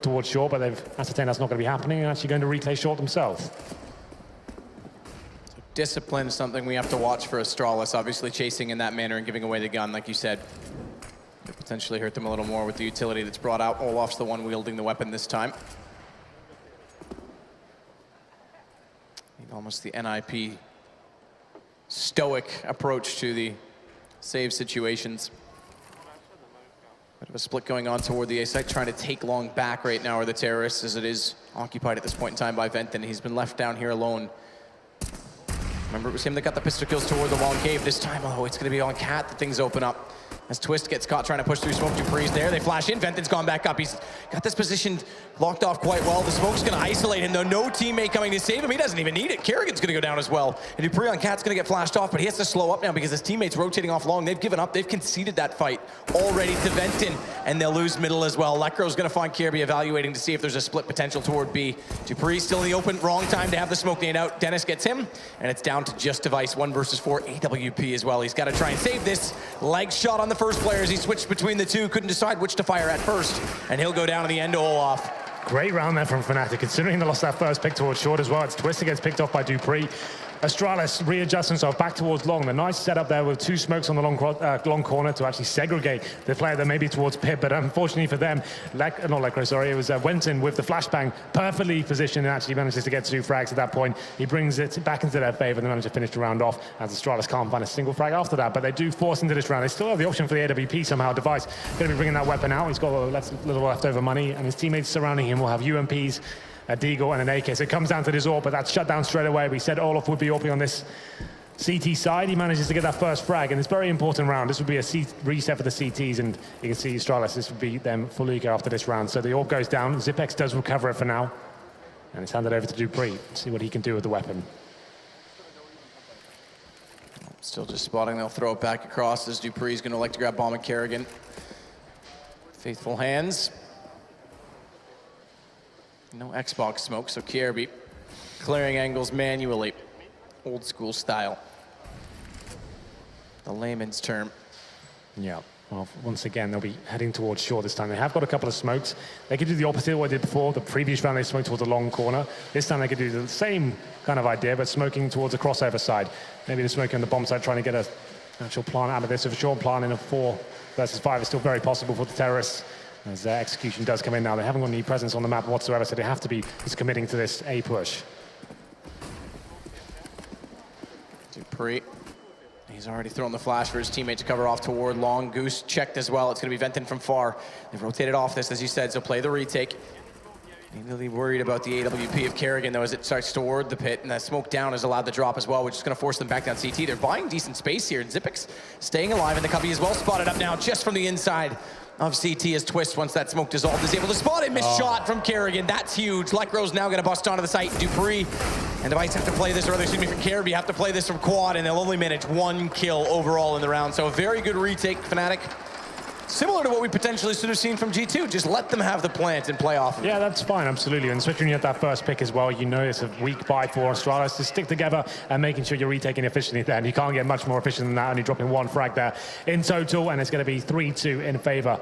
towards short, but they've ascertained that's not going to be happening and actually going to replay short themselves. So discipline is something we have to watch for Astralis, obviously chasing in that manner and giving away the gun, like you said. Could potentially hurt them a little more with the utility that's brought out. Olaf's the one wielding the weapon this time. Almost the NIP stoic approach to the save situations. Bit of a split going on toward the A site, trying to take long back right now are the terrorists, as it is occupied at this point in time by Venton. He's been left down here alone. Remember, it was him that got the pistol kills toward the long cave this time. Oh, it's going to be on Cat that things open up. As Twist gets caught trying to push through smoke, Dupree's there. They flash in. Venton's gone back up. He's got this position locked off quite well. The smoke's going to isolate him, though. No teammate coming to save him. He doesn't even need it. Kerrigan's going to go down as well. And Dupree on Cat's going to get flashed off, but he has to slow up now because his teammate's rotating off long. They've given up. They've conceded that fight already to Venton, and they'll lose middle as well. Lekro's going to find Kirby evaluating to see if there's a split potential toward B. Dupree still in the open. Wrong time to have the smoke nade out. Dennis gets him, and it's down to just Device. 1 versus 4. AWP as well. He's got to try and save this. Leg shot on the first player as he switched between the two, couldn't decide which to fire at first, and he'll go down to the end to Olaf. Great round there from fnatic, considering they lost that first pick towards short as well. It's Twist that gets picked off by Dupree. Astralis readjusts himself back towards long. The nice setup there with 2 smokes on the long corner to actually segregate the player that may be towards Pip, but unfortunately for them, it was Wenton with the flashbang perfectly positioned and actually manages to get 2 frags at that point. He brings it back into their favor and they manage to finish the round off, as Astralis can't find a single frag after that, but they do force into this round. They still have the option for the AWP somehow. Device going to be bringing that weapon out. He's got a little leftover money, and his teammates surrounding him will have UMPs, a Deagle and an AK. So it comes down to this AWP, but that's shut down straight away. We said Olaf would be AWPing on this CT side. He manages to get that first frag, and it's a very important round. This would be a reset for the CTs, and you can see Astralis, this would be them full eco after this round. So the AWP goes down. Zipex does recover it for now, and it's handed over to Dupree. See what he can do with the weapon. Still just spotting. They'll throw it back across as Dupree's going to like to grab bomb and Kerrigan. Faithful hands. No Xbox smoke, so Kirby clearing angles manually. Old school style. The layman's term. Yeah, well, once again, they'll be heading towards short this time. They have got a couple of smokes. They could do the opposite of what they did before. The previous round, they smoked towards the long corner. This time, they could do the same kind of idea, but smoking towards the crossover side. Maybe the smoking on the bomb side, trying to get an actual plant out of this. If a short plant in a 4 versus 5 is still very possible for the terrorists, as their execution does come in now. They haven't got any presence on the map whatsoever, so they have to be just committing to this A push. Dupree, he's already thrown the flash for his teammate to cover off toward long. Goose checked as well. It's going to be Venton from far. They've rotated off this, as you said, so play the retake. Really worried about the AWP of Kerrigan, though, as it starts toward the pit, and that smoke down is allowed to drop as well, which is going to force them back down CT. They're buying decent space here, and Zipex staying alive in the cubby as well, spotted up now just from the inside of CT as Twist, once that smoke dissolved, is able to spot it. Missed shot from Kerrigan. That's huge. Lekro's now going to bust onto the site. Dupree and Device have to play this, or rather, excuse me, for Kirby, have to play this from quad, and they'll only manage 1 kill overall in the round. So a very good retake, fnatic. Similar to what we potentially should have seen from G2. Just let them have the plant and play off of it. Yeah, that's fine, absolutely. And especially when you have that first pick as well, you know it's a weak buy for Astralis to stick together and making sure you're retaking efficiently there. And you can't get much more efficient than that, only dropping 1 frag there in total, and it's going to be 3-2 in favor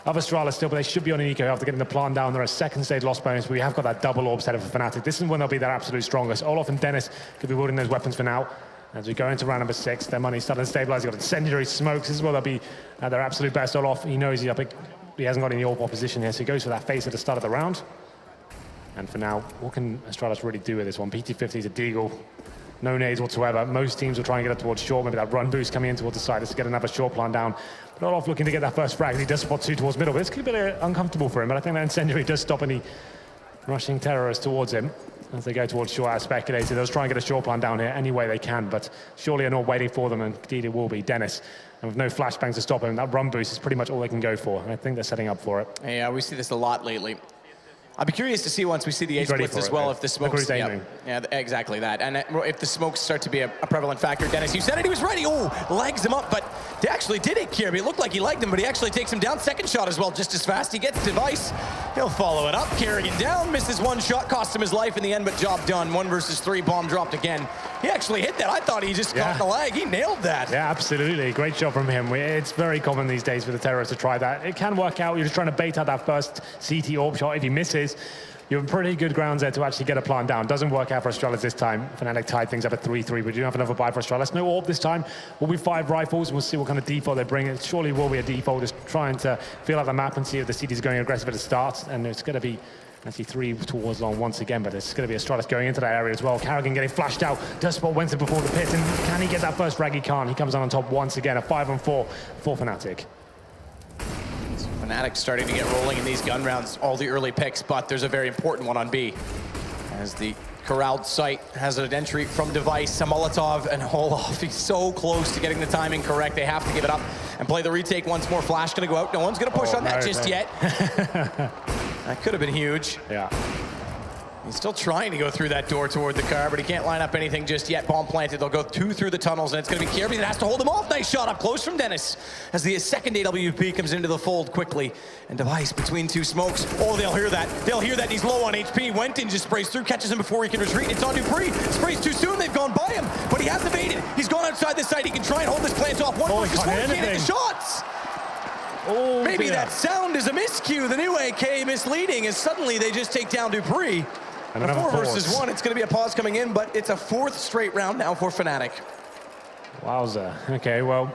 of Astralis still, but they should be on an eco after getting the plant down. They're a second stage loss bonus. We have got that double orb set up for fnatic. This is when they'll be their absolute strongest. Olaf and Dennis could be wielding those weapons for now. As we go into round number 6, their money's starting to stabilize. They've got incendiary smokes. This is where they'll be at their absolute best. Olaf, he knows he hasn't got any AWP opposition here, so he goes for that face at the start of the round. And for now, what can Astralis really do with this one? PT50 is a deagle. No nades whatsoever. Most teams will try and get it towards short. Maybe that run boost coming in towards the side just to get another short plant down. But Olaf looking to get that first frag. He does spot 2 towards middle. But this could be a bit uncomfortable for him. But I think that incendiary does stop any rushing terrorists towards him. As they go towards short, as speculated. They'll try and get a short plant down here any way they can. But surely are not waiting for them. And indeed it will be Dennis. And with no flashbangs to stop him, that run boost is pretty much all they can go for. And I think they're setting up for it. Yeah, we see this a lot lately. I'll be curious to see once we see the A splits as well, if the smokes... Yeah, exactly that. And if the smokes start to be a prevalent factor. Dennis, you said it, he was ready. Oh, legs him up, but they actually did it, Kirby. It looked like he liked him, but he actually takes him down. Second shot as well, just as fast. He gets Device. He'll follow it up. Kerrigan down, misses one shot, cost him his life in the end, but job done. 1 versus 3, bomb dropped again. He actually hit that. I thought he just caught the leg. He nailed that. Yeah, absolutely. Great shot from him. It's very common these days for the terrorists to try that. It can work out. You're just trying to bait out that first CT AWP shot. If he misses, you have pretty good grounds there to actually get a plant down. Doesn't work out for Astralis this time. fnatic tied things up at 3-3. We do have another buy for Astralis. No AWP this time. Will be 5 rifles. We'll see what kind of default they bring. It surely will be a default. Just trying to feel out the map and see if the CT is going aggressive at the start. And it's going to be actually 3 towards long once again, but it's going to be Astralis going into that area as well. Kerrigan getting flashed out. Dust2 went in before the pit, and can he get that first frag? He can't. He comes on top once again. A 5-on-4 for fnatic. fnatic starting to get rolling in these gun rounds, all the early picks, but there's a very important one on B. As the corralled site has an entry from Device, a Molotov, and Olaf. He's so close to getting the timing correct. They have to give it up and play the retake once more. Flash gonna go out. No one's gonna push on that just yet. That could have been huge. Yeah. He's still trying to go through that door toward the car, but he can't line up anything just yet. Bomb planted. They'll go 2 through the tunnels, and it's going to be Kirby that has to hold him off. Nice shot up close from Dennis as the second AWP comes into the fold quickly. And Device between 2 smokes. Oh, they'll hear that. They'll hear that. He's low on HP. Went in, just sprays through, catches him before he can retreat. It's on Dupree. Sprays too soon. They've gone by him, but he has evaded. He's gone outside the site. He can try and hold this plant off. 1 versus 1. He can't hit the shots. Oh, maybe that sound is a miscue. The new AK misleading as suddenly they just take down Dupree. And 4 versus 1, it's going to be a pause coming in, but it's a 4th straight round now for fnatic. Wowza. Okay, well,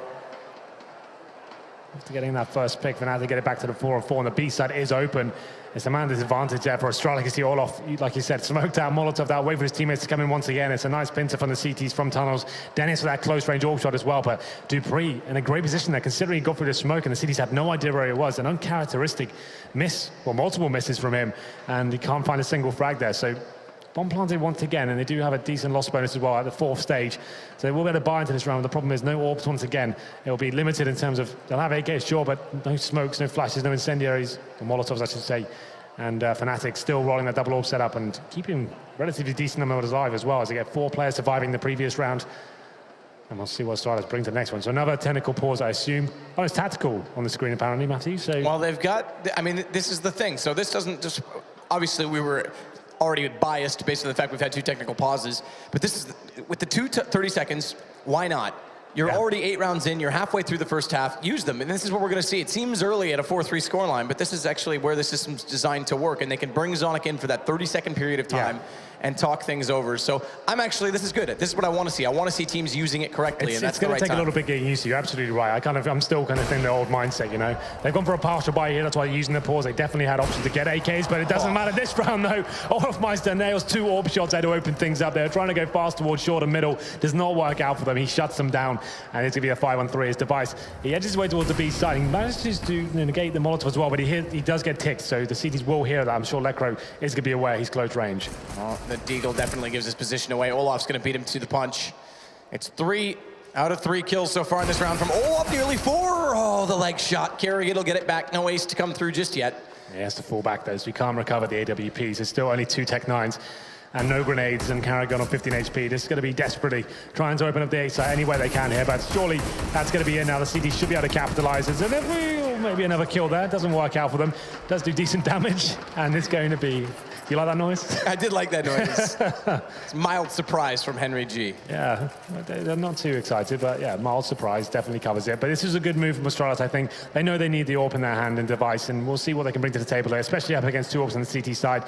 after getting that first pick, fnatic get it back to the 4-on-4, and the B side is open. It's a man disadvantage there for Astralis. You see Olaf, like you said, smoked out, Molotov out, wait for his teammates to come in once again. It's a nice pincer from the CTs from tunnels. Dennis with that close range AWP shot as well, but Dupree in a great position there, considering he got through the smoke and the CTs had no idea where he was. An uncharacteristic miss, well, multiple misses from him, and he can't find a single frag there. So bomb planted once again, and they do have a decent loss bonus as well at the 4th stage. So they will be able to buy into this round. The problem is no AWPs once again. It'll be limited in terms of, they'll have AKs, sure, but no smokes, no flashes, no incendiaries, or Molotovs, I should say. And fnatic still rolling that double AWP setup and keeping relatively decent numbers alive as well, as they get 4 players surviving the previous round. And we'll see what Astralis bring to the next one. So another technical pause, I assume. Oh, it's tactical on the screen apparently, Matthew. So well, they've got, I mean, this is the thing. So this doesn't just, obviously we were already biased based on the fact we've had 2 technical pauses, but this is, with the 30 seconds, why not? You're already 8 rounds in, you're halfway through the first half, use them, and this is what we're gonna see. It seems early at a 4-3 scoreline, but this is actually where the system's designed to work, and they can bring Zonic in for that 30-second period of time and talk things over. So I'm actually, this is good. This is what I want to see. I want to see teams using it correctly, and that's the right time. It's going to take a little bit getting used to. You're absolutely right. I'm still kind of thinking the old mindset, you know. They've gone for a partial buy here, that's why they're using the pause. They definitely had options to get AKs, but it doesn't matter this round, though. Olafmeister nails 2 AWP shots there to open things up. They're trying to go fast towards short and middle. Does not work out for them. He shuts them down, and it's going to be a 5-on-3. His Device, he edges his way towards the B side. He manages to negate the Molotov as well, but he does get ticked, so the CTs will hear that. I'm sure Lekro is going to be aware he's close range. Well, the Deagle definitely gives his position away. Olaf's going to beat him to the punch. It's 3 out of 3 kills so far in this round from Olaf, nearly 4. Oh, the leg shot. Kerrigan will get it back. No ace to come through just yet. He has to fall back though, so we can't recover the AWPs. There's still only 2 Tech 9s and no grenades, and Kerrigan on 15 HP. This is going to be desperately trying to open up the A site any way they can here, but surely that's going to be in now. The CD should be able to capitalize. And then maybe another kill there. Doesn't work out for them. Does do decent damage, and it's going to be... Do you like that noise? I did like that noise. It's mild surprise from Henry G. Yeah, they're not too excited, but yeah, mild surprise definitely covers it. But this is a good move from Astralis, I think. They know they need the AWP in their hand and Device, and we'll see what they can bring to the table here, especially up against 2 AWPs on the CT side.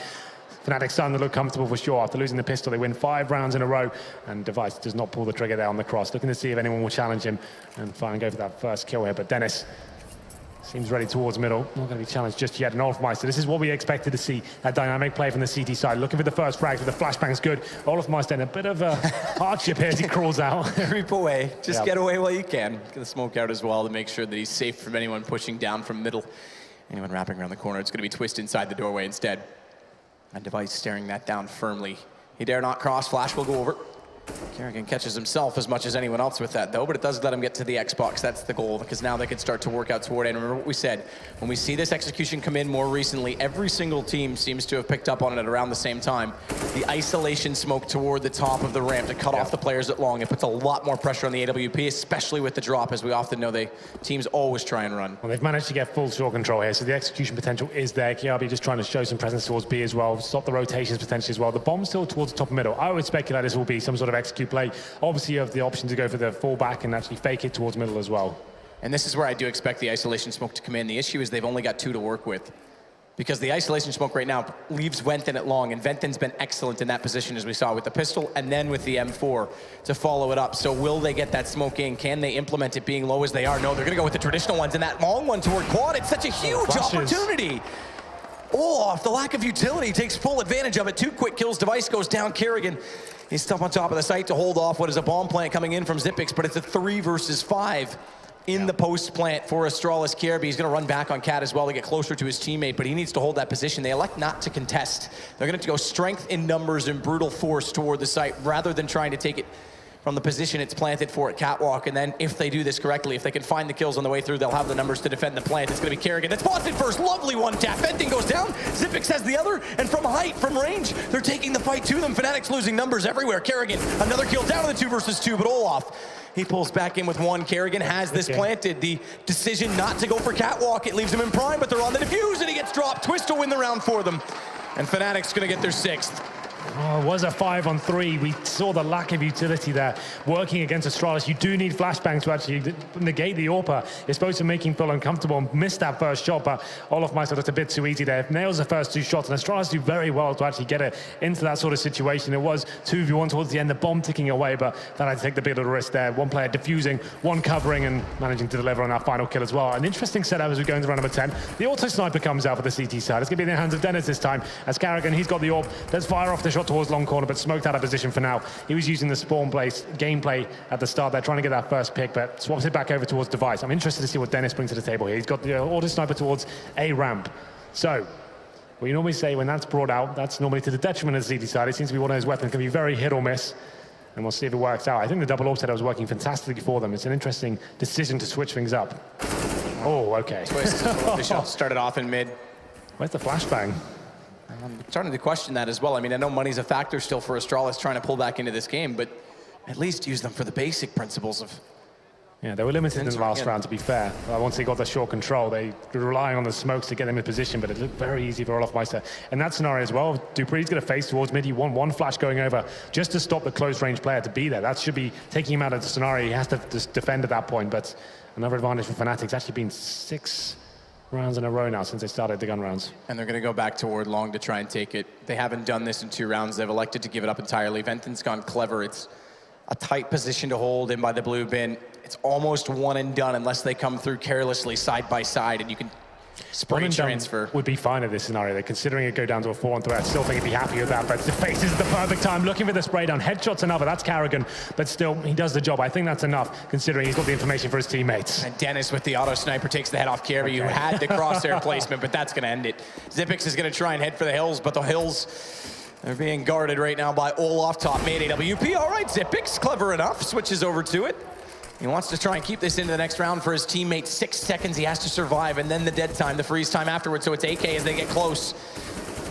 fnatic starting to look comfortable for sure. After losing the pistol, they win 5 rounds in a row, and Device does not pull the trigger there on the cross. Looking to see if anyone will challenge him and try and go for that first kill here. But Dennis seems ready towards middle. Not going to be challenged just yet. And Olafmeister, this is what we expected to see. That dynamic play from the CT side. Looking for the first frag, but the flashbang's good. Olafmeister in a bit of a hardship here as he crawls out. Creep away. Just get away while you can. Get the smoke out as well to make sure that he's safe from anyone pushing down from middle. Anyone wrapping around the corner. It's going to be Twist inside the doorway instead. And Device staring that down firmly. He dare not cross. Flash will go over. Kerrigan catches himself as much as anyone else with that, though, but it does let him get to the Xbox. That's the goal, because now they can start to work out toward it. And remember what we said, when we see this execution come in more recently, every single team seems to have picked up on it at around the same time. The isolation smoke toward the top of the ramp to cut off the players at long. It puts a lot more pressure on the AWP, especially with the drop, as we often know teams always try and run. Well, they've managed to get full short control here, so the execution potential is there. KRB just trying to show some presence towards B as well, stop the rotations potentially as well. The bomb still towards the top and middle. I would speculate this will be some sort of execute play. Obviously, you have the option to go for the fallback and actually fake it towards middle as well. And this is where I do expect the isolation smoke to come in. The issue is they've only got 2 to work with, because the isolation smoke right now leaves Venton at long, and Venton's been excellent in that position, as we saw with the pistol and then with the M4 to follow it up. So will they get that smoke in? Can they implement it being low as they are? No, they're gonna go with the traditional ones, and that long one toward quad. It's such a huge opportunity. Olaf, the lack of utility, takes full advantage of it. 2 quick kills, device goes down. Kerrigan, he's still on top of the site to hold off what is a bomb plant coming in from Xyp9x, but it's a 3 versus 5 in the post plant for Astralis. KRB, he's gonna run back on Cat as well to get closer to his teammate, but he needs to hold that position. They elect not to contest. They're gonna go strength in numbers and brutal force toward the site, rather than trying to take it from the position it's planted for at Catwalk. And then if they do this correctly, if they can find the kills on the way through, they'll have the numbers to defend the plant. It's gonna be Kerrigan that's busted first. Lovely one tap. Venting goes down. Xyp9x has the other, and from height, from range, they're taking the fight to them. fnatic's losing numbers everywhere. Kerrigan, another kill down to the 2 versus 2, but Olaf, he pulls back in with 1. Kerrigan has this planted. The decision not to go for Catwalk, it leaves him in prime, but they're on the defuse, and he gets dropped. Twist to win the round for them. And fnatic's gonna get their 6th. Oh, it was a 5-on-3. We saw the lack of utility there. Working against Astralis, you do need flashbangs to actually negate the AWPer. It's supposed to make him feel uncomfortable and miss that first shot, but Olaf Meister, that's a bit too easy there. Nails the first 2 shots, and Astralis do very well to actually get it into that sort of situation. It was 2v1 towards the end, the bomb ticking away, but then I take the bit of the risk there. 1 player diffusing, 1 covering, and managing to deliver on that final kill as well. An interesting setup as we go into round number 10. The auto sniper comes out for the CT side. It's going to be in the hands of Dennis this time, as Kerrigan, he's got the AWP. Let's fire off the shot towards long corner, but smoked out of position for now. He was using the spawn place gameplay at the start there, trying to get that first pick, but swaps it back over towards device. I'm interested to see what Dennis brings to the table here. He's got the auto sniper towards A ramp. So, what you normally say when that's brought out, that's normally to the detriment of the CT side. It seems to be one of those weapons, can be very hit or miss, and we'll see if it works out. I think the double AWP setup was working fantastically for them. It's an interesting decision to switch things up. Oh, okay. Twist, the shot started off in mid. Where's the flashbang? I'm starting to question that as well. I mean, I know money's a factor still for Astralis trying to pull back into this game, but at least use them for the basic principles of... Yeah, they were limited in the last round, to be fair. Once they got the short control, they were relying on the smokes to get them in position, but it looked very easy for Olaf Meister. In that scenario as well, Dupree's going to face towards mid. He won 1 flash going over just to stop the close-range player to be there. That should be taking him out of the scenario. He has to just defend at that point, but another advantage for fnatic. It's actually been 6 rounds in a row now since they started the gun rounds. And they're going to go back toward long to try and take it. They haven't done this in 2 rounds. They've elected to give it up entirely. Venton's gone clever. It's a tight position to hold in by the blue bin. It's almost one and done unless they come through carelessly side by side, and you can spray transfer. Would be fine in this scenario. They're considering it go down to a 4-on-3. I still think he'd be happy with that, but the face is at the perfect time. Looking for the spray down. Headshot's another. That's Kerrigan, but still, he does the job. I think that's enough, considering he's got the information for his teammates. And Dennis with the auto sniper takes the head off Kerrigan, who had the crosshair placement, but that's going to end it. Xyp9x is going to try and head for the hills, but the hills, they're being guarded right now by Olaf, top mid AWP. All right, Xyp9x, clever enough, switches over to it. He wants to try and keep this into the next round for his teammates. 6 seconds he has to survive, and then the dead time, the freeze time afterwards, so it's AK as they get close.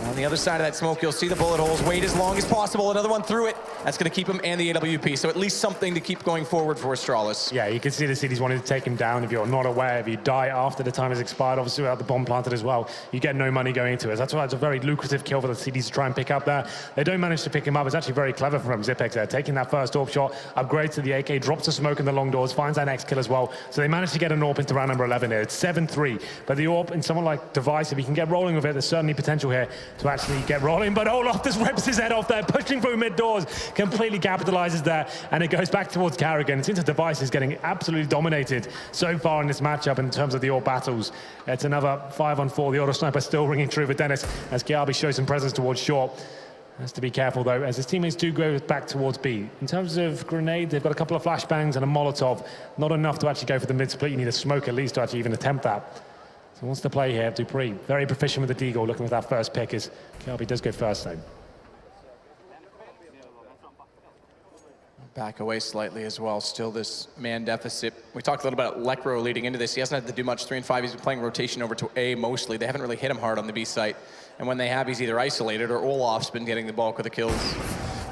On the other side of that smoke, you'll see the bullet holes. Wait as long as possible. Another one through it. That's going to keep him and the AWP. So at least something to keep going forward for Astralis. Yeah, you can see the city's wanting to take him down. If you're not aware, if you die after the time has expired, obviously without the bomb planted as well, you get no money going into it. That's why it's a very lucrative kill for the cities to try and pick up there. They don't manage to pick him up. It's actually very clever from Xyp9x there, taking that first AWP shot, upgrades to the AK, drops the smoke in the long doors, finds that next kill as well. So they managed to get an AWP into round number 11 here. It's 7-3. But the AWP in someone like Device, if he can get rolling with it, there's certainly potential here to actually get rolling. But Olaf just rips his head off there, pushing through mid doors, completely capitalizes there, and it goes back towards Kerrigan. It seems the Device is getting absolutely dominated so far in this matchup in terms of the AWP battles. It's another 5-on-4. The auto sniper still ringing true for Dennis as Kiabi shows some presence towards short. Has to be careful though, as his teammates do go back towards B. In terms of grenade, they've got a couple of flashbangs and a Molotov. Not enough to actually go for the mid split. You need a smoke at least to actually even attempt that. So wants to play here, Dupree. Very proficient with the deagle, looking for that first pick as Kelby does go first though. Back away slightly as well. Still this man deficit. We talked a little about Lekro leading into this. He hasn't had to do much. 3 and 5. He's been playing rotation over to A mostly. They haven't really hit him hard on the B site. And when they have, he's either isolated or Olaf's been getting the bulk of the kills.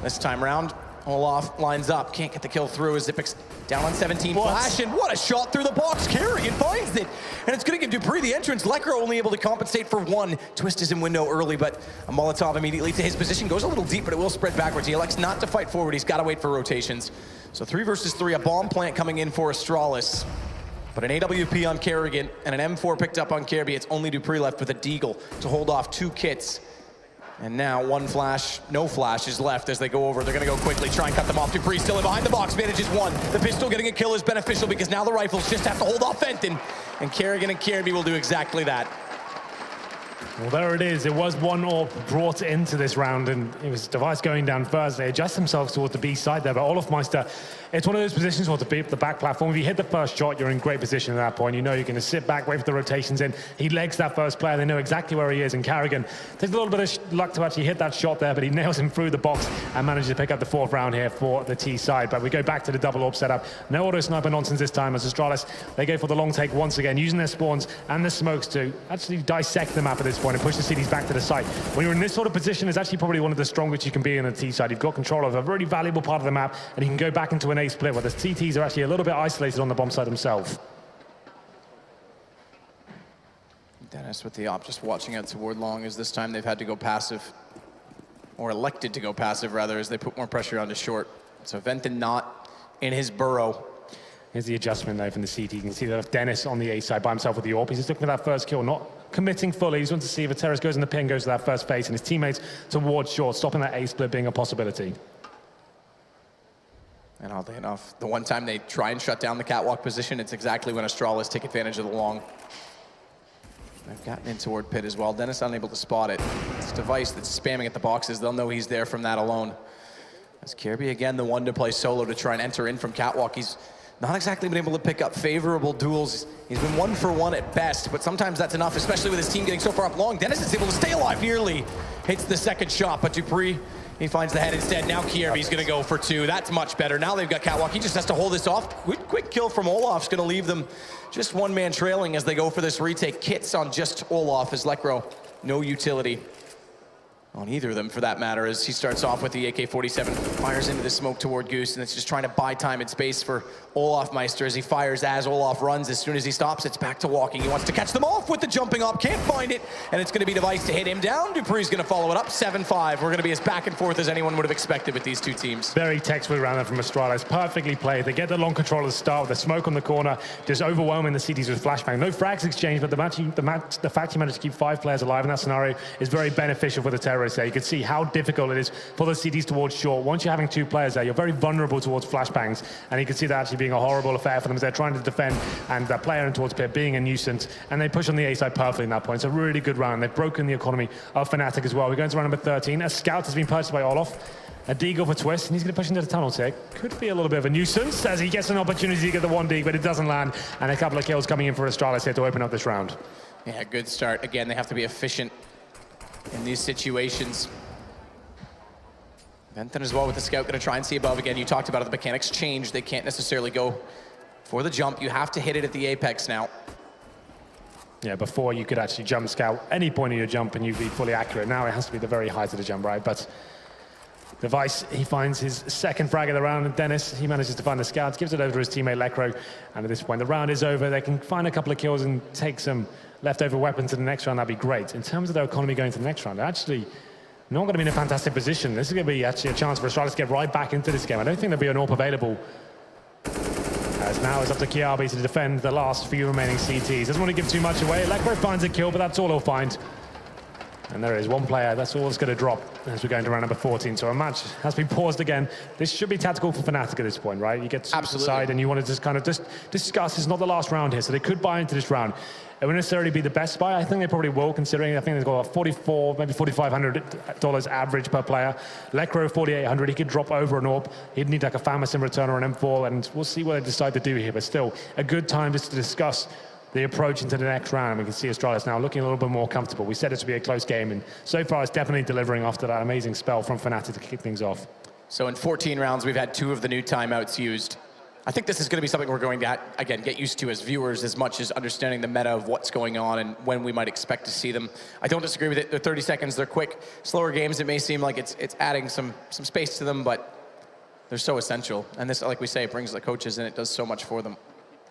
This time around, Olaf lines up. Can't get the kill through as Zipix down on 17. Flash, and what a shot through the box. Kerrigan finds it. And it's going to give Dupree the entrance. Lekro only able to compensate for 1. Twist is in window early, but a Molotov immediately to his position. Goes a little deep, but it will spread backwards. He elects not to fight forward. He's got to wait for rotations. So 3 versus 3, a bomb plant coming in for Astralis. But an AWP on Kerrigan and an M4 picked up on Kirby. It's only Dupree left with a Deagle to hold off 2 kits. And now 1 flash, no flash is left as they go over. They're going to go quickly, try and cut them off. Dupree still in behind the box, manages 1. The pistol getting a kill is beneficial because now the rifles just have to hold off Fenton. And Kerrigan and Kirby will do exactly that. Well, there it is. It was 1 AWP brought into this round, and it was Device going down first. They adjust themselves towards the B side there, but Olafmeister, it's one of those positions towards the back platform. If you hit the first shot, you're in great position at that point. You know you're going to sit back, wait for the rotations in. He legs that first player. They know exactly where he is, and Kerrigan takes a little bit of luck to actually hit that shot there, but he nails him through the box and manages to pick up the 4th round here for the T side. But we go back to the double AWP setup. No auto sniper nonsense this time as Astralis, they go for the long take once again, using their spawns and the smokes to actually dissect the map at this point and push the CDs back to the site. When you're in this sort of position, it's actually probably one of the strongest you can be in the T side. You've got control of a very valuable part of the map, and you can go back into an A split where the CTs are actually a little bit isolated on the bomb side themselves. Dennis with the op, just watching out toward long, as this time they've had to go passive, or elected to go passive rather, as they put more pressure onto short. So Venton not in his burrow. Here's the adjustment though from the CT. You can see that Dennis on the A side by himself with the AWP. He's just looking for that first kill, not committing fully. He's wanting to see if Ateris goes in the pin, goes to that first face, and his teammates towards short, stopping that A split being a possibility. And oddly enough, the one time they try and shut down the catwalk position, it's exactly when Astralis take advantage of the long. They've gotten in toward pit as well. Dennis unable to spot it. It's Device that's spamming at the boxes. They'll know he's there from that alone. As Kirby again, the one to play solo to try and enter in from catwalk. He's not exactly been able to pick up favorable duels. He's been 1 for 1 at best, but sometimes that's enough, especially with his team getting so far up long. Dennis is able to stay alive nearly. Hits the 2nd shot, but Dupree, he finds the head instead. Now Kirby's gonna go for 2. That's much better. Now they've got catwalk. He just has to hold this off. Quick kill from Olaf's gonna leave them just 1 man trailing as they go for this retake. Kits on just Olaf as Lekro, no utility on either of them for that matter, as he starts off with the AK-47, fires into the smoke toward Goose, and it's just trying to buy time and space for Olafmeister as he fires as Olaf runs. As soon as he stops, it's back to walking. He wants to catch them off with the jumping up, can't find it, and it's gonna be Device to hit him down. Dupree's gonna follow it up, 7-5. We're gonna be as back and forth as anyone would have expected with these 2 teams. Very textbook round there from Astralis, perfectly played. They get the long control at the start with the smoke on the corner, just overwhelming the CDs with flashbang. No frags exchange, but the fact you managed to keep 5 players alive in that scenario is very beneficial for the terrorists there. You can see how difficult it is for the CDs towards short. Once you're having 2 players there, you're very vulnerable towards flashbangs, and you can see that actually being a horrible affair for them as they're trying to defend, and that player in towards pit being a nuisance, and they push on the A side perfectly in that point. It's a really good round. They've broken the economy of fnatic as well. We're going to round number 13. A scout has been purchased by Olaf. A Deagle for Twist, and he's going to push into the tunnel tick. Could be a little bit of a nuisance as he gets an opportunity to get the 1 dig, but it doesn't land, and a couple of kills coming in for Astralis here to open up this round. Yeah, good start. Again, they have to be efficient in these situations. Benton as well with the scout, going to try and see above again. You talked about it, the mechanics change. They can't necessarily go for the jump. You have to hit it at the apex now. Yeah, before you could actually jump scout any point of your jump and you'd be fully accurate. Now it has to be the very height of the jump, right? But Device, he finds his 2nd frag of the round, and Dennis, he manages to find the scouts, gives it over to his teammate Lekro, and at this point the round is over. They can find a couple of kills and take some leftover weapons to the next round. That'd be great. In terms of their economy going to the next round, they're actually not going to be in a fantastic position. This is going to be actually a chance for Astralis to get right back into this game. I don't think there'll be an AWP available, as now it's up to Kiabi to defend the last few remaining CTs. Doesn't want to give too much away. Lekro finds a kill, but that's all he'll find. And there is 1 player, that's all that's going to drop as we're going to round number 14. So a match has been paused again. This should be tactical for fnatic at this point, right? You get to the side and you want to just kind of discuss. It's not the last round here, so they could buy into this round. It won't necessarily be the best buy. I think they probably will, considering I think they've got $44, maybe $4,500 average per player. Lekro, $4,800. He could drop over an AWP. He'd need like a FAMAS in return or an M4, and we'll see what they decide to do here. But still, a good time just to discuss the approach into the next round. We can see Astralis now looking a little bit more comfortable. We said it to be a close game, and so far it's definitely delivering after that amazing spell from fnatic to kick things off. So in 14 rounds, we've had 2 of the new timeouts used. I think this is going to be something we're going to, again, get used to as viewers as much as understanding the meta of what's going on and when we might expect to see them. I don't disagree with it. They're 30 seconds, they're quick. Slower games, it may seem like it's adding some space to them, but they're so essential. And this, like we say, it brings the coaches in, it does so much for them.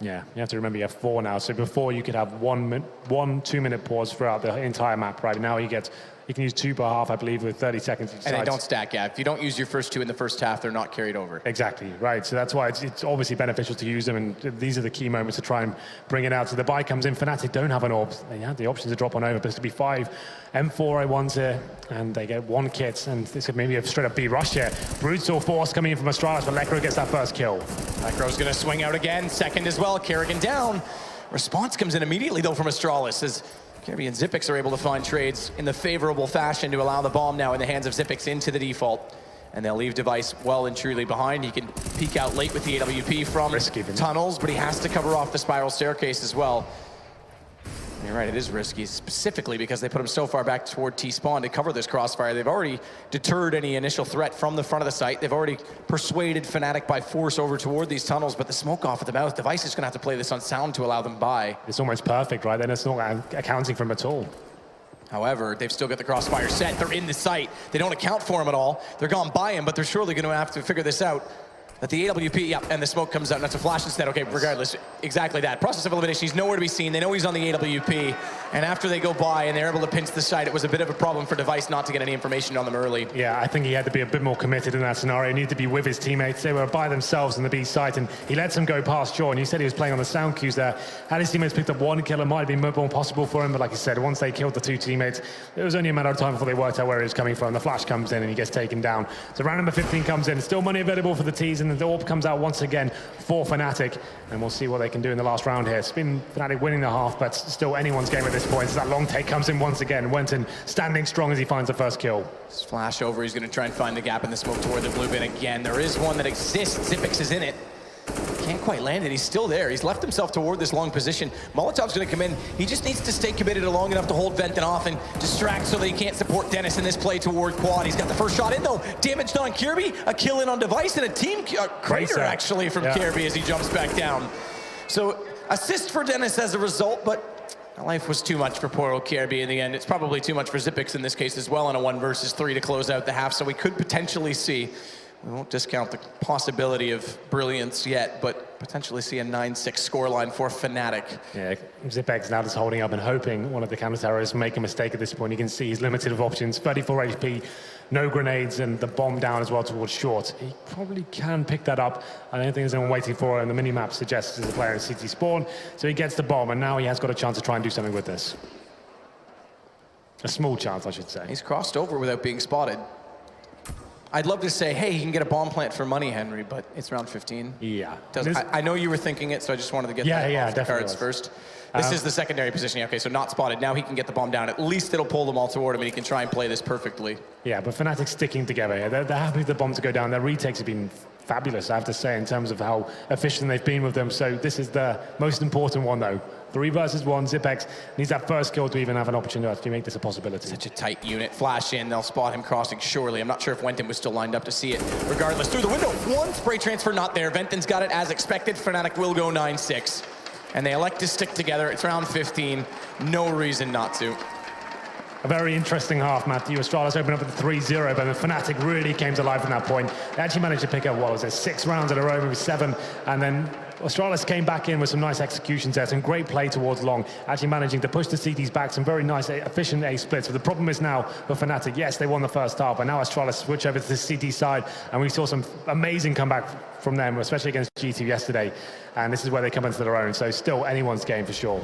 Yeah, you have to remember you have 4 now. So before you could have one 2-minute pause throughout the entire map, right? Now you can use 2 per half, I believe, with 30 seconds each side. And they don't stack, yeah. If you don't use your first 2 in the first half, they're not carried over. Exactly, right. So that's why it's obviously beneficial to use them, and these are the key moments to try and bring it out. So the buy comes in, fnatic don't have an AWP. They have the option to drop on over, but it's to be 5 M4A1s here, and they get 1 kit, and this could maybe a straight up B rush here. Brutal force coming in from Astralis, but Lekro gets that first kill. Lekro's gonna swing out again, second as well, Kerrigan down. Response comes in immediately though from Astralis as Kirby and Xyp9x are able to find trades in the favorable fashion to allow the bomb now in the hands of Xyp9x into the default. And they'll leave Device well and truly behind. He can peek out late with the AWP from tunnels, but he has to cover off the spiral staircase as well. You're right, it is risky, specifically because they put him so far back toward T-spawn to cover this crossfire. They've already deterred any initial threat from the front of the site. They've already persuaded fnatic by force over toward these tunnels, but the smoke off at the mouth, Device is gonna have to play this on sound to allow them by. It's almost perfect, right? Then it's not accounting for him at all. However, they've still got the crossfire set. They're in the site. They don't account for him at all. They're gone by him, but they're surely gonna have to figure this out. That the AWP, yeah, and the smoke comes out, and that's a flash instead. Okay, regardless, exactly that. Process of elimination, he's nowhere to be seen. They know he's on the AWP, and after they go by and they're able to pinch the site, it was a bit of a problem for Device not to get any information on them early. Yeah, I think he had to be a bit more committed in that scenario. He needed to be with his teammates. They were by themselves on the B site, and he lets them go past Sean. You said he was playing on the sound cues there. Had his teammates picked up 1 kill, it might have been more possible for him, but like you said, once they killed the 2 teammates, it was only a matter of time before they worked out where he was coming from. The flash comes in, and he gets taken down. So round number 15 comes in. Still money available for the T's, and the AWP comes out once again for fnatic, and we'll see what they can do in the last round here. It's been fnatic winning the half, but still anyone's game at this point. So that long take comes in once again. Wenton standing strong as he finds the first kill. Flash over, he's going to try and find the gap in the smoke toward the blue bin again. There is one that exists, Xyp9x is in it. Can't quite land it, he's still there. He's left himself toward this long position. Molotov's gonna come in. He just needs to stay committed long enough to hold Venton off and distract so that he can't support Dennis in this play toward quad. He's got the first shot in though. Damaged on Kirby, a kill in on Device, and a team crater actually from Kirby as he jumps back down. So assist for Dennis as a result, but life was too much for poor old Kirby in the end. It's probably too much for Xyp9x in this case as well on a 1 versus 3 to close out the half, so we could potentially see, we won't discount the possibility of brilliance yet, but potentially see a 9-6 scoreline for fnatic. Yeah, Xyp9x now just holding up and hoping one of the counter-terrorists make a mistake at this point. You can see he's limited of options, 34 HP, no grenades, and the bomb down as well towards short. He probably can pick that up. I don't think there's anyone waiting for it, and the mini-map suggests there's a player in CT spawn, so he gets the bomb, and now he has got a chance to try and do something with this. A small chance, I should say. He's crossed over without being spotted. I'd love to say, hey, he can get a bomb plant for money, Henry, but it's round 15. Yeah. I know you were thinking it, so I just wanted to get that off the cards first. This is the secondary position. Okay, so not spotted. Now he can get the bomb down. At least it'll pull them all toward him, and he can try and play this perfectly. Yeah, but fnatic sticking together here. They're happy with the bomb to go down. Their retakes have been fabulous, I have to say, in terms of how efficient they've been with them. So this is the most important one, though. 3 versus 1, Xyp9x needs that first kill to even have an opportunity to make this a possibility. Such a tight unit. Flash in, they'll spot him crossing surely. I'm not sure if Wenton was still lined up to see it. Regardless, through the window, 1 spray transfer not there. Venton's got it as expected. fnatic will go 9-6. And they elect to stick together. It's round 15. No reason not to. A very interesting half, Matthew. Astralis opened up with a 3-0, but the fnatic really came to life from that point. They actually managed to pick up, what was it, 6 rounds in a row, maybe 7, and then Astralis came back in with some nice executions there, some great play towards long, actually managing to push the CTs back, some very nice, efficient A splits. But the problem is now for fnatic, yes, they won the first half, but now Astralis switch over to the CT side, and we saw some amazing comeback from them, especially against G2 yesterday, and this is where they come into their own, so still anyone's game for sure.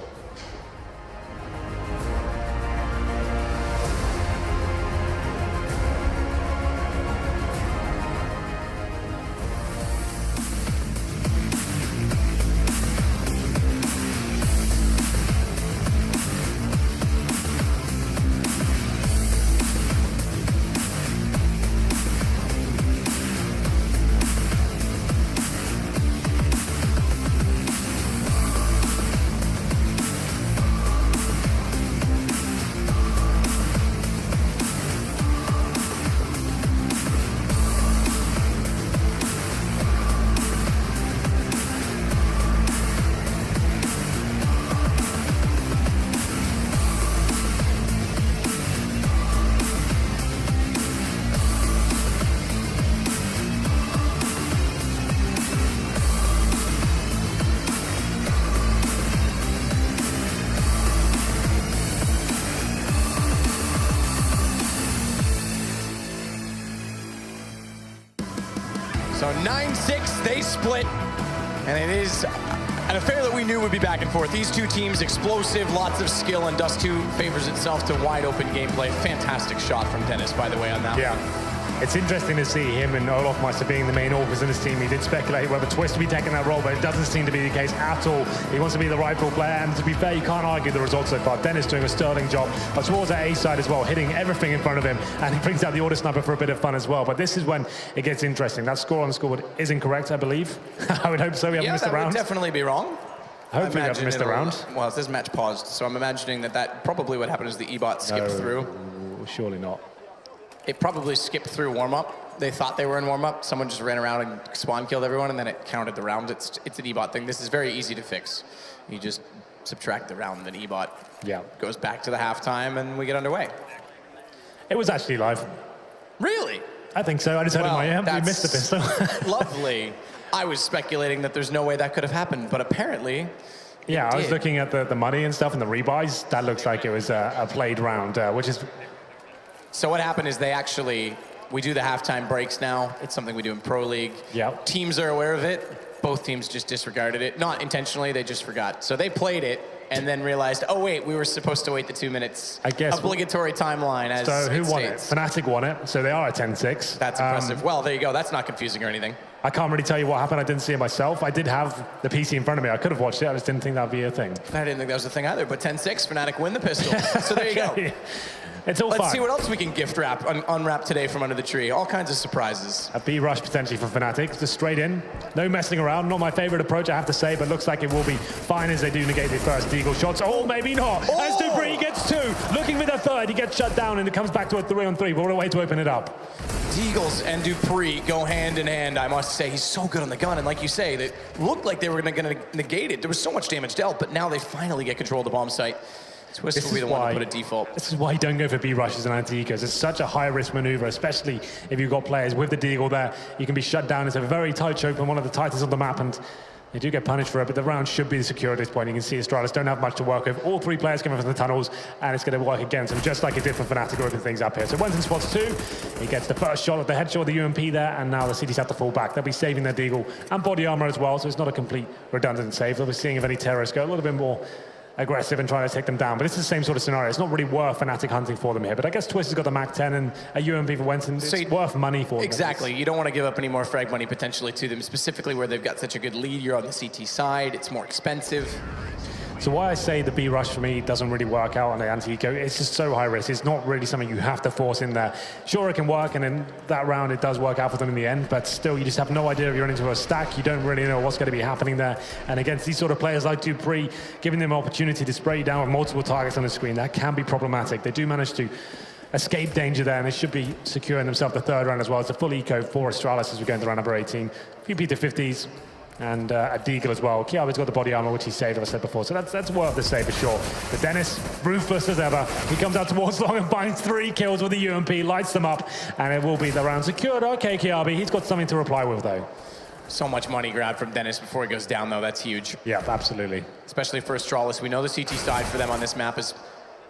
So 9-6, they split. And it is an affair that we knew would be back and forth. These two teams, explosive, lots of skill, and Dust2 favors itself to wide open gameplay. Fantastic shot from Dennis, by the way, on that one. It's interesting to see him and Olofmeister being the main authors in his team. He did speculate whether Twist would be taking that role, but it doesn't seem to be the case at all. He wants to be the rightful player, and to be fair, you can't argue the results so far. Dennis doing a sterling job, as well as that A side as well, hitting everything in front of him, and he brings out the order sniper for a bit of fun as well. But this is when it gets interesting. That score on the scoreboard is incorrect, I believe. I would hope so. We haven't missed a round. Yeah, that would definitely be wrong. Hopefully we haven't missed a round. Well, it says match paused, so I'm imagining that probably what happened is the E-bot skipped through. Surely not. It probably skipped through warm-up. They thought they were in warm-up. Someone just ran around and spawn killed everyone, and then it counted the round. It's an E-bot thing. This is very easy to fix. You just subtract the round, then E-bot goes back to the halftime, and we get underway. It was actually live. Really? I think so. I just heard in my ear. We missed the pistol. Lovely. I was speculating that there's no way that could have happened, but apparently I was looking at the money and stuff and the rebuys. That looks like it was a played round, which is... So what happened is we do the halftime breaks now. It's something we do in Pro League. Teams are aware of it. Both teams just disregarded it. Not intentionally, they just forgot. So they played it and then realized, oh wait, we were supposed to wait the 2 minutes. I guess. Obligatory timeline as So who won states. it? fnatic won it, so they are at 10-6. That's impressive. Well, there you go. That's not confusing or anything. I can't really tell you what happened. I didn't see it myself. I did have the PC in front of me. I could have watched it. I just didn't think that would be a thing. I didn't think that was a thing either, but 10-6, fnatic win the pistol. So there you go. It's all fine. Let's see what else we can gift wrap, unwrap today from under the tree. All kinds of surprises. A B rush potentially for fnatic, just straight in. No messing around. Not my favorite approach, I have to say, but looks like it will be fine as they do negate the first Deagle shots. Oh, maybe not. Oh! As Dupree gets two, looking for the third, he gets shut down and it comes back to a 3-on-3. What a way to open it up. Deagles and Dupree go hand in hand, I must say. He's so good on the gun, and like you say, they looked like they were going to negate it. There was so much damage dealt, but now they finally get control of the bomb site. Twist will be the one to put a default. This is why you don't go for B rushes and anti-ecos. It's such a high-risk maneuver, especially if you've got players with the Deagle there. You can be shut down. It's a very tight choke and one of the tightest on the map, and they do get punished for it, but the round should be secure at this point. You can see Astralis don't have much to work with. All three players coming from the tunnels, and it's going to work against them, just like it did for fnatic, open things up here. So Wenton spots two. He gets the first shot of the headshot of the UMP there, and now the cities have to fall back. They'll be saving their Deagle and body armor as well, so it's not a complete redundant save. They'll be seeing if any terrorists go a little bit more aggressive and trying to take them down. But it's the same sort of scenario. It's not really worth fnatic hunting for them here. But I guess Twist has got the Mac 10 and a UMP for Wenton. It's worth money for them. Exactly. You don't want to give up any more frag money potentially to them, specifically where they've got such a good lead. You're on the CT side. It's more expensive. So why I say the B rush for me doesn't really work out on the anti-eco, it's just so high risk. It's not really something you have to force in there. Sure, it can work, and in that round it does work out for them in the end, but still you just have no idea if you're into a stack. You don't really know what's going to be happening there. And against these sort of players like Dupree, giving them an opportunity to spray you down with multiple targets on the screen, that can be problematic. They do manage to escape danger there, and they should be securing themselves the third round as well. It's a full eco for Astralis as we go into round number 18. A few P250s. And a Deagle as well. Kiabe's got the body armor, which he saved, as I said before. So that's worth the save for sure. But Dennis, ruthless as ever. He comes out towards long and finds 3 kills with the UMP, lights them up, and it will be the round secured. Okay, Kiabe, he's got something to reply with, though. So much money grabbed from Dennis before he goes down, though. That's huge. Yeah, absolutely. Especially for Astralis. We know the CT side for them on this map is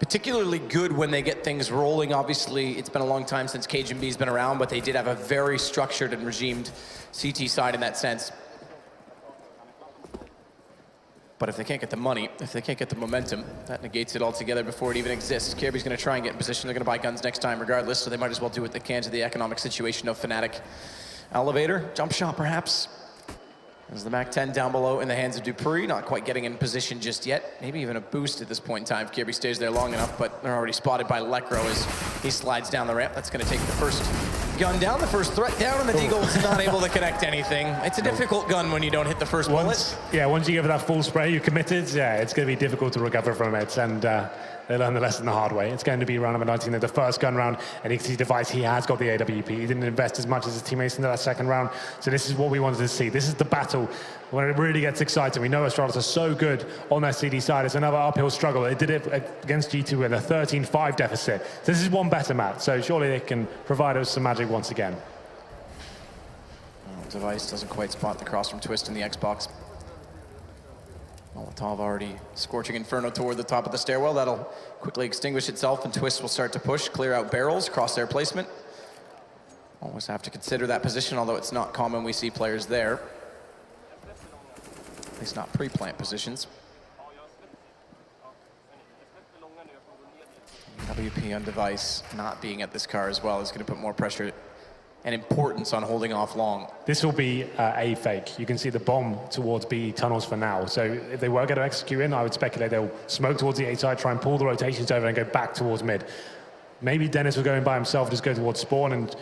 particularly good when they get things rolling. Obviously, it's been a long time since Cajun B's been around, but they did have a very structured and regimed CT side in that sense. But if they can't get the money, if they can't get the momentum, that negates it altogether before it even exists. Kirby's going to try and get in position. They're going to buy guns next time regardless, so they might as well do what they can to the economic situation of fnatic. Elevator, jump shot perhaps. There's the Mac 10 down below in the hands of Dupree, not quite getting in position just yet. Maybe even a boost at this point in time. Kirby stays there long enough, but they're already spotted by Lecro as he slides down the ramp. That's going to take the first gun down, the first threat down, and the Deagle's not able to connect anything. It's a difficult gun when you don't hit the first bullet. Once you give it that full spray, you're committed. Yeah, it's going to be difficult to recover from it, and they learn the lesson the hard way. It's going to be round number 19, the first gun round, and you can see Device, he has got the AWP. He didn't invest as much as his teammates into that second round, so this is what we wanted to see. This is the battle when it really gets exciting. We know Astralis are so good on their CD side. It's another uphill struggle. They did it against G2 with a 13-5 deficit. So this is one better match, so surely they can provide us some magic once again. Device doesn't quite spot the cross from Twist in the Xbox. Molotov already scorching Inferno toward the top of the stairwell. That'll quickly extinguish itself, and Twist will start to push, clear out barrels, crosshair placement. Always have to consider that position, although it's not common we see players there. At least not pre-plant positions. WP on device not being at this car as well is going to put more pressure and importance on holding off long. This will be A fake. You can see the bomb towards B tunnels for now. So if they were going to execute in, I would speculate they'll smoke towards the A side, try and pull the rotations over and go back towards mid. Maybe Dennis will go in by himself, just go towards spawn and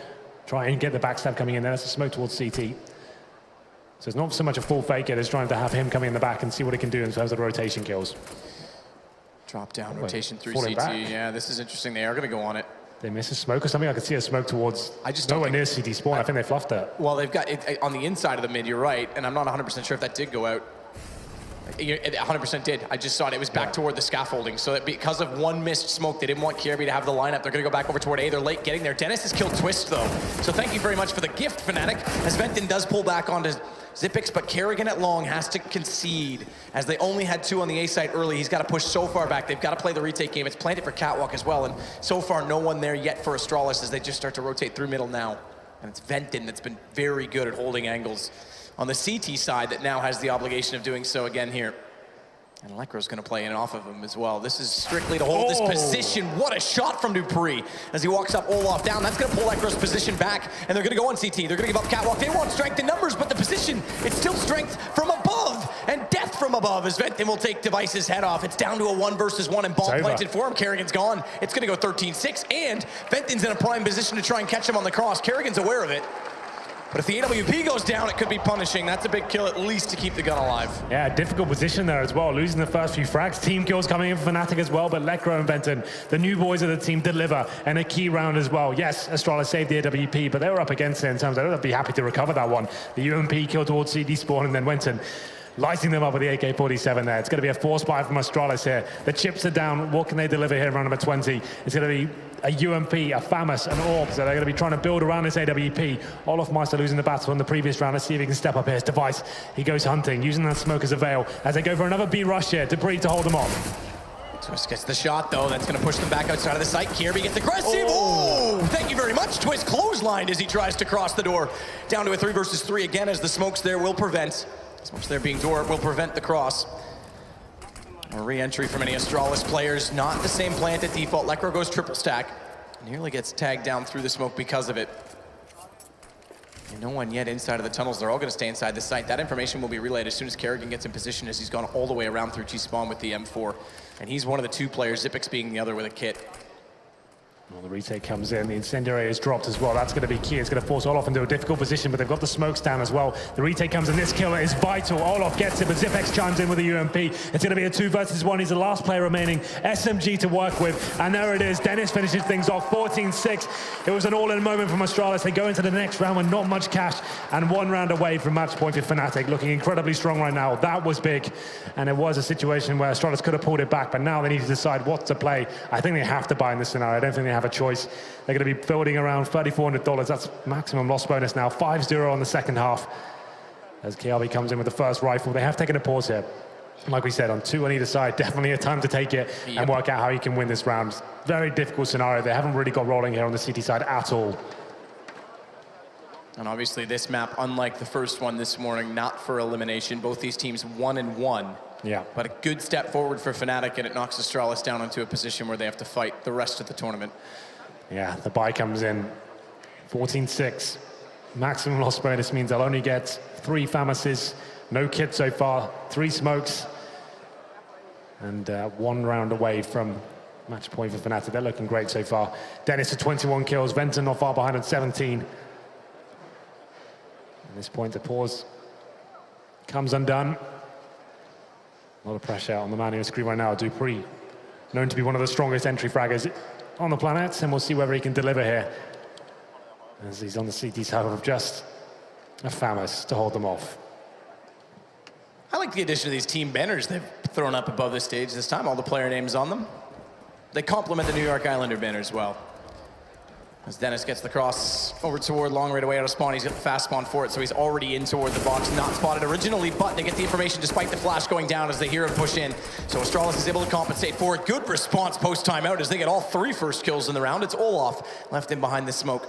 try and get the backstab coming in there. That's a smoke towards CT. So it's not so much a full fake, it is trying to have him coming in the back and see what he can do in terms of rotation kills. Drop down rotation through falling CT. back. Yeah, this is interesting. They are going to go on it. They miss a smoke or something? I could see a smoke towards nowhere near CT spawn. I think they fluffed it. Well, they've got it on the inside of the mid, you're right, and I'm not 100% sure if that did go out. It 100% did. I just saw it. It was back toward the scaffolding. So that because of one missed smoke, they didn't want Kirby to have the lineup. They're going to go back over toward A. They're late getting there. Dennis has killed Twist, though. So thank you very much for the gift, Fnatic. As Venton does pull back onto Xyp9x, but Kerrigan at long has to concede. As they only had 2 on the A side early, he's got to push so far back. They've got to play the retake game. It's planted for Catwalk as well, and so far no one there yet for Astralis as they just start to rotate through middle now. And it's Venton that's been very good at holding angles on the CT side that now has the obligation of doing so again here. And Electro's going to play in off of him as well. This is strictly to hold this position. What a shot from Dupree as he walks up Olaf down. That's going to pull Electro's position back, and they're going to go on CT. They're going to give up Catwalk. They want strength in numbers, but the position, it's still strength from above and death from above as Venton will take Device's head off. It's down to a 1 versus 1 and ball planted for him. Kerrigan's gone. It's going to go 13-6, and Venton's in a prime position to try and catch him on the cross. Kerrigan's aware of it. But if the AWP goes down, it could be punishing. That's a big kill, at least, to keep the gun alive. Yeah, difficult position there as well. Losing the first few frags. Team kills coming in for Fnatic as well, but Lekro and Venton, the new boys of the team, deliver. And a key round as well. Yes, Astralis saved the AWP, but they were up against it in terms of they'd be happy to recover that one. The UMP kill towards CD spawn, and then Venton lighting them up with the AK-47 there. It's going to be a force buy from Astralis here. The chips are down. What can they deliver here in round number 20? It's going to be a UMP, a FAMAS, an AWP. So they're going to be trying to build around this AWP. Olaf Meister losing the battle in the previous round. Let's see if he can step up here. His Device, he goes hunting, using that smoke as a veil as they go for another B rush here. Dupree to hold them off. Twist gets the shot, though. That's going to push them back outside of the site. Kirby gets aggressive. Oh, thank you very much. Twist clotheslined as he tries to cross the door. Down to a 3 versus 3 again as the smokes there will prevent. Smokes there being door will prevent the cross. A re-entry from any Astralis players. Not the same plant at default. Lekro goes triple stack. Nearly gets tagged down through the smoke because of it. And no one yet inside of the tunnels. They're all going to stay inside the site. That information will be relayed as soon as Kerrigan gets in position, as he's gone all the way around through T-spawn with the M4. And he's one of the 2 players, Xyp9x being the other with a kit. Well, the retake comes in, the incendiary is dropped as well. That's going to be key. It's going to force Olaf into a difficult position, but they've got the smokes down as well. The retake comes in. This kill is vital. Olaf gets it, but Xyp9x chimes in with the UMP. It's going to be a 2 versus 1. He's the last player remaining. SMG to work with, and there it is. Dennis finishes things off 14-6. It was an all-in moment from Astralis. They go into the next round with not much cash, and 1 round away from match point for Fnatic, looking incredibly strong right now. That was big, and it was a situation where Astralis could have pulled it back, but now they need to decide what to play. I think they have to buy in this scenario. I don't think they have a choice. They're going to be building around $3,400. That's maximum loss bonus now. 5-0 on the second half. As KRB comes in with the first rifle. They have taken a pause here. Like we said, on 2 on either side. Definitely a time to take it and work out how you can win this round. Very difficult scenario. They haven't really got rolling here on the CT side at all. And obviously this map, unlike the first one this morning, not for elimination. Both these teams 1-1. Yeah. But a good step forward for Fnatic, and it knocks Astralis down into a position where they have to fight the rest of the tournament. Yeah, the buy comes in 14-6. Maximum loss bonus means they'll only get 3 FAMASes, no kit so far, 3 smokes, and 1 round away from match point for Fnatic. They're looking great so far. Dennis with 21 kills, Venton not far behind at 17. At this point, the pause comes undone. A lot of pressure on the man on the screen right now, Dupree, known to be one of the strongest entry fraggers on the planet, and we'll see whether he can deliver here as he's on the CT side of just a FAMAS to hold them off. I like the addition of these team banners they've thrown up above the stage this time, all the player names on them. They complement the New York Islander banner as well. As Dennis gets the cross over toward long right away out of spawn, he's got the fast spawn for it, so he's already in toward the box, not spotted originally, but they get the information despite the flash going down as they hear him push in. So Astralis is able to compensate for it. Good response post timeout as they get all 3 first kills in the round. It's Olaf left in behind the smoke.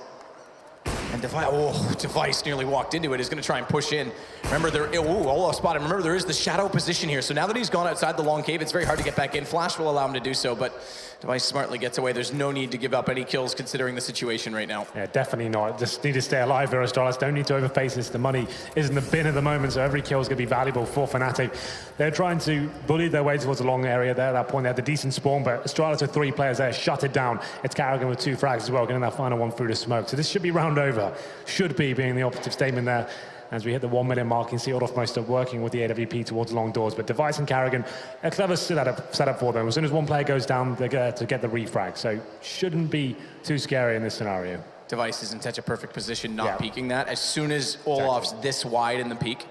And Device nearly walked into it. He's going to try and push in. Remember, Olaf spotted. Remember, there is the shadow position here. So now that he's gone outside the long cave, it's very hard to get back in. Flash will allow him to do so, but Device smartly gets away. There's no need to give up any kills considering the situation right now. Yeah, definitely not. Just need to stay alive here, Astralis. Don't need to overface this. The money is in the bin at the moment, so every kill is going to be valuable for fnatic. They're trying to bully their way towards the long area there. At that point, they had the decent spawn, but Astralis with 3 players there, shut it down. It's Carrigan with 2 frags as well, getting that final one through the smoke. So this should be round over. Should be being the operative statement there. As we hit the 1 million mark, you can see Olaf Meister working with the AWP towards long doors. But Device and Carrigan, a clever setup for them. As soon as one player goes down, they get to get the refrag. So shouldn't be too scary in this scenario. Device is in such a perfect position not peeking that. As soon as Olaf's this wide in the peak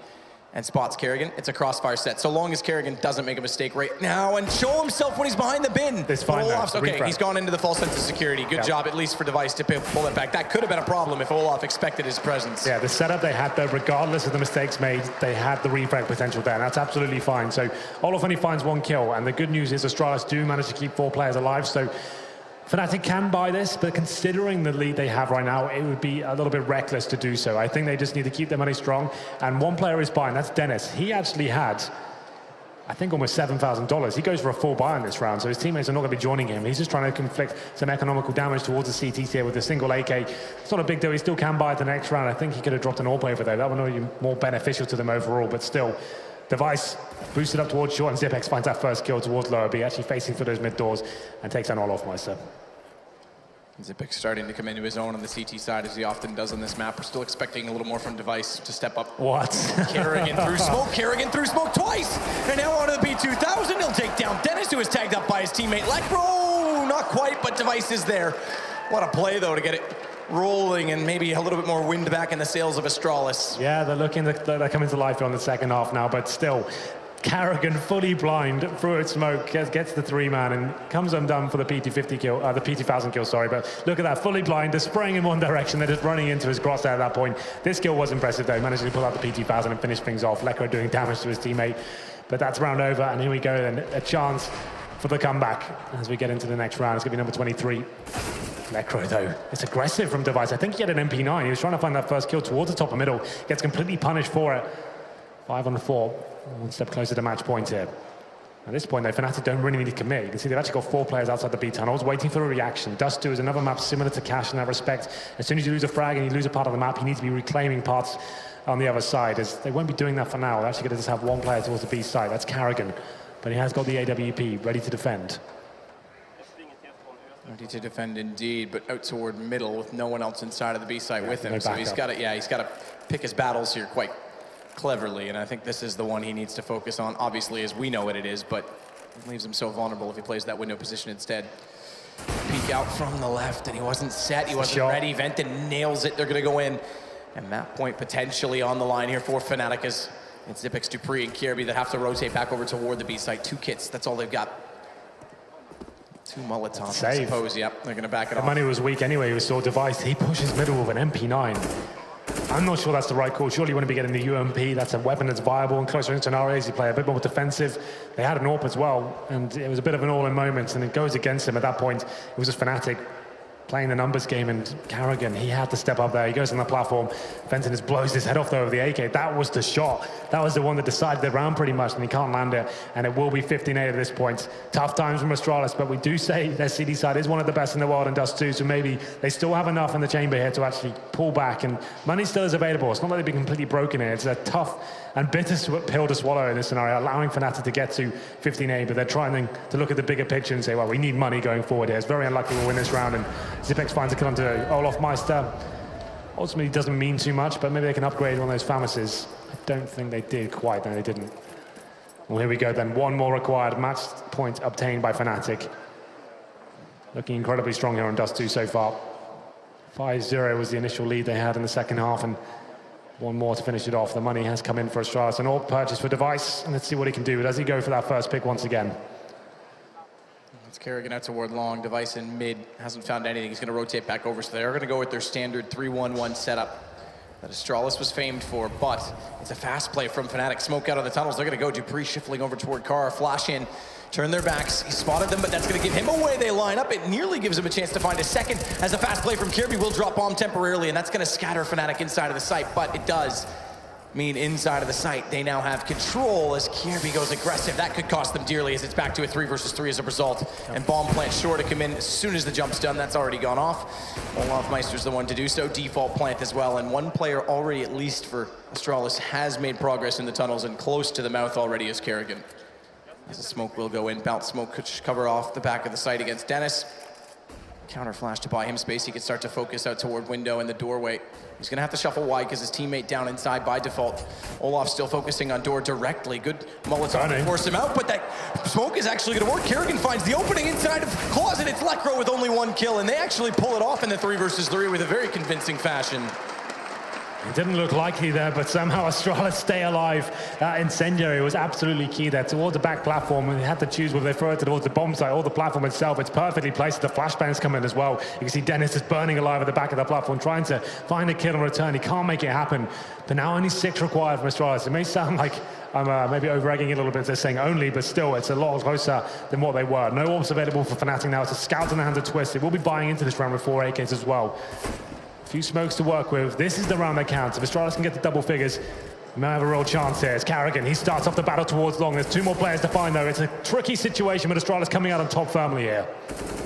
and spots Carrigan, it's a crossfire set. So long as Carrigan doesn't make a mistake right now and show himself when he's behind the bin. It's fine. Olaf's okay, he's gone into the false sense of security. Good job, at least for Device, to pull it back. That could have been a problem if Olaf expected his presence. Yeah, the setup they had there, regardless of the mistakes made, they had the refrag potential there, and that's absolutely fine. So Olaf only finds 1 kill, and the good news is Astralis do manage to keep 4 players alive, so fnatic can buy this, but considering the lead they have right now, it would be a little bit reckless to do so. I think they just need to keep their money strong, and 1 player is buying, that's Dennis. He actually had, I think, almost $7,000. He goes for a full buy in this round, so his teammates are not going to be joining him. He's just trying to inflict some economical damage towards the CT tier with a single AK. It's not a big deal. He still can buy it the next round. I think he could have dropped an AWP over there. That would be more beneficial to them overall, but still. Device boosted up towards short, and Zipex finds that first kill towards lower B, actually facing for those mid doors, and takes down Olaf Meister. Zipex starting to come into his own on the CT side, as he often does on this map. We're still expecting a little more from Device to step up. What? Carrigan through smoke twice! And now onto the B2000, he'll take down Dennis, who is tagged up by his teammate Lecro. Not quite, but Device is there. What a play, though, to get it rolling and maybe a little bit more wind back in the sails of Astralis. Yeah, they're coming to life on the second half now, but still, Carrigan fully blind through its smoke, gets the 3-man and comes undone for the PT50 kill, the PT1000 kill, sorry. But look at that, fully blind, they're spraying in one direction, they're just running into his crosshair at that point. This kill was impressive though, managing to pull out the PT1000 and finish things off. Lecro doing damage to his teammate, but that's round over, and here we go then, a chance for the comeback as we get into the next round. It's going to be number 23. Lecro, though, it's aggressive from Device. I think he had an MP9. He was trying to find that first kill towards the top of middle. Gets completely punished for it. 5 on 4. 1 step closer to match point here. At this point, though, fnatic don't really need to commit. You can see they've actually got 4 players outside the B tunnels waiting for a reaction. Dust2 is another map similar to Cash in that respect. As soon as you lose a frag and you lose a part of the map, you need to be reclaiming parts on the other side. As they won't be doing that for now. They're actually going to just have 1 player towards the B side. That's Carrigan. But he has got the AWP ready to defend. Ready to defend indeed, but out toward middle with no one else inside of the B site with him. So he's got to pick his battles here quite cleverly, and I think this is the one he needs to focus on, obviously, as we know what it is, but it leaves him so vulnerable if he plays that window position instead. Peek out from the left, and he wasn't set, he wasn't ready. Venton nails it, they're going to go in. And map point potentially on the line here for fnatic as it's Zipex, Dupree, and Kirby that have to rotate back over toward the B site. 2 kits, that's all they've got. 2 Molotovs, I suppose. Yep, they're going to back it off. The money was weak anyway. We saw Device. He pushes middle with an MP9. I'm not sure that's the right call. Surely you want to be getting the UMP. That's a weapon that's viable in closer scenarios. You play a bit more defensive. They had an AWP as well, and it was a bit of an all-in moment, and it goes against him at that point. It was just fnatic playing the numbers game, and Carrigan, he had to step up there. He goes on the platform. Fenton just blows his head off though with the AK. That was the shot. That was the one that decided the round pretty much, and he can't land it. And it will be 15-8 at this point. Tough times from Astralis, but we do say their CD side is one of the best in the world and Dust2, so maybe they still have enough in the chamber here to actually pull back, and money still is available. It's not like they've been completely broken here. It's a tough and bitter pill to swallow in this scenario, allowing fnatic to get to 15-8, but they're trying to look at the bigger picture and say, well, we need money going forward here. It's very unlikely we'll win this round, and Zipex finds a kill onto Olaf Meister. Ultimately, doesn't mean too much, but maybe they can upgrade one of those Famases. I don't think they did quite. No, they didn't. Well, here we go then. 1 more required. Match point obtained by fnatic. Looking incredibly strong here on Dust2 so far. 5-0 was the initial lead they had in the second half, and 1 more to finish it off. The money has come in for Astralis. An AWP purchase for Device, and let's see what he can do. Does he go for that first pick once again? It's Carrigan out toward long. Device in mid, hasn't found anything. He's going to rotate back over, so they're going to go with their standard 3-1-1 setup that Astralis was famed for, but it's a fast play from fnatic. Smoke out of the tunnels. They're going to go Dupree shuffling over toward Carr. Flash in turn their backs. He spotted them, but that's going to give him away. They line up. It nearly gives him a chance to find a second, as a fast play from Kirby will drop bomb temporarily, and that's going to scatter fnatic inside of the site, but it does mean inside of the site they now have control as Kirby goes aggressive. That could cost them dearly, as it's back to a 3 versus 3 as a result. And bomb plant sure to come in as soon as the jump's done. That's already gone off. Olaf Meister's the one to do so. Default plant as well, and one player already, at least for Astralis, has made progress in the tunnels and close to the mouth already is Kerrigan. As the smoke will go in, bounce smoke could cover off the back of the site against Dennis. Counter flash to buy him space. He can start to focus out toward window in the doorway. He's gonna have to shuffle wide because his teammate down inside by default. Olaf still focusing on door directly. Good Molotov to force him out, but that smoke is actually gonna work. Kerrigan finds the opening inside of closet. It's Lekro with only 1 kill, and they actually pull it off in the 3 versus 3 with a very convincing fashion. It didn't look likely there, but somehow Astralis stay alive. That incendiary was absolutely key there towards the back platform, and they had to choose whether they throw it towards the bomb site or the platform itself. It's perfectly placed. The flashbangs come in as well. You can see Dennis is burning alive at the back of the platform, trying to find a kill in return. He can't make it happen. But now only 6 required from Astralis. It may sound like I'm maybe over-egging it a little bit, they're saying only, but still, it's a lot closer than what they were. No orbs available for fnatic now. It's a scout in the hands of Twist. They will be buying into this round with 4 AKs as well. Few smokes to work with. This is the round that counts. If Astralis can get the double figures, we may have a real chance here. It's Kerrigan. He starts off the battle towards long. There's 2 more players to find, though. It's a tricky situation, but Astralis coming out on top firmly here.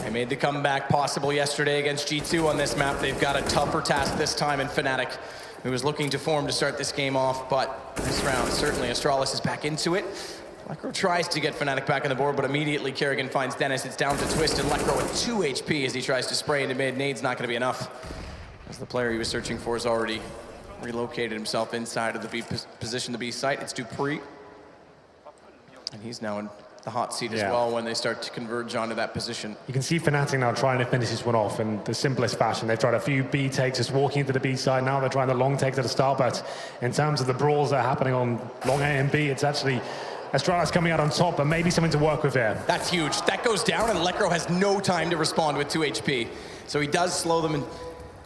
They made the comeback possible yesterday against G2 on this map. They've got a tougher task this time in fnatic, who was looking to form to start this game off, but this round, certainly Astralis is back into it. Lekro tries to get fnatic back on the board, but immediately Kerrigan finds Dennis. It's down to Twist and Lekro with 2 HP as he tries to spray into mid. Nade's not going to be enough, as the player he was searching for has already relocated himself inside of the B position, the B site. It's Dupree, and he's now in the hot seat as well when they start to converge onto that position. You can see fnatic now trying to finish this one off in the simplest fashion. They've tried a few B takes, just walking into the B side. Now they're trying the long takes at the start, but in terms of the brawls that are happening on long A and B, it's actually Astralis coming out on top, but maybe something to work with here. That's huge. That goes down, and Lekro has no time to respond with 2 HP. So he does slow them and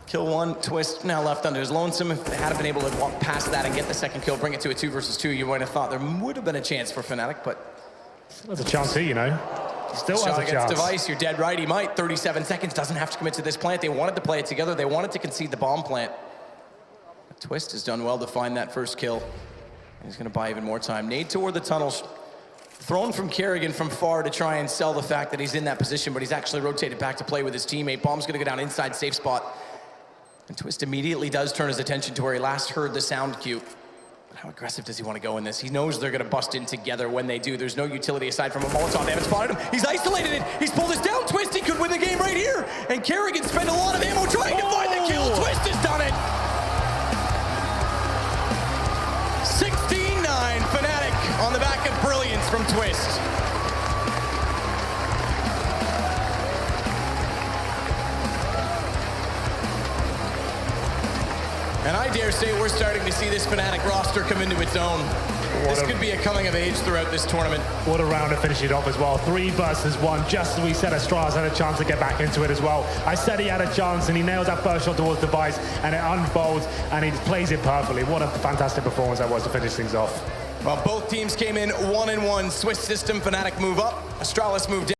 kill 1. Twist now left under his lonesome. If they had been able to walk past that and get the second kill, bring it to a 2 versus 2, you might have thought there would have been a chance for fnatic, but there's a chance here, you know. Still has a chance. Device, you're dead right. He might. 37 seconds, doesn't have to commit to this plant. They wanted to play it together. They wanted to concede the bomb plant. But Twist has done well to find that first kill. And he's going to buy even more time. Nade toward the tunnels. Thrown from Kerrigan from far to try and sell the fact that he's in that position, but he's actually rotated back to play with his teammate. Bomb's going to go down inside safe spot. And Twist immediately does turn his attention to where he last heard the sound cue. But how aggressive does he want to go in this? He knows they're going to bust in together when they do. There's no utility aside from a Molotov. They haven't spotted him. He's isolated it. He's pulled us down. Twist, he could win the game right here. And Kerrigan spent a lot of ammo trying to find the kill. Twist has done it. 16-9 fnatic on the back of brilliance from Twist. And I dare say we're starting to see this fnatic roster come into its own. This could be a coming of age throughout this tournament. What a round to finish it off as well. 3 versus 1. Just as we said, Astralis had a chance to get back into it as well. I said he had a chance, and he nailed that first shot towards the device, and it unfolds, and he plays it perfectly. What a fantastic performance that was to finish things off. Well, both teams came in 1-1. Swiss system, fnatic move up. Astralis moved down.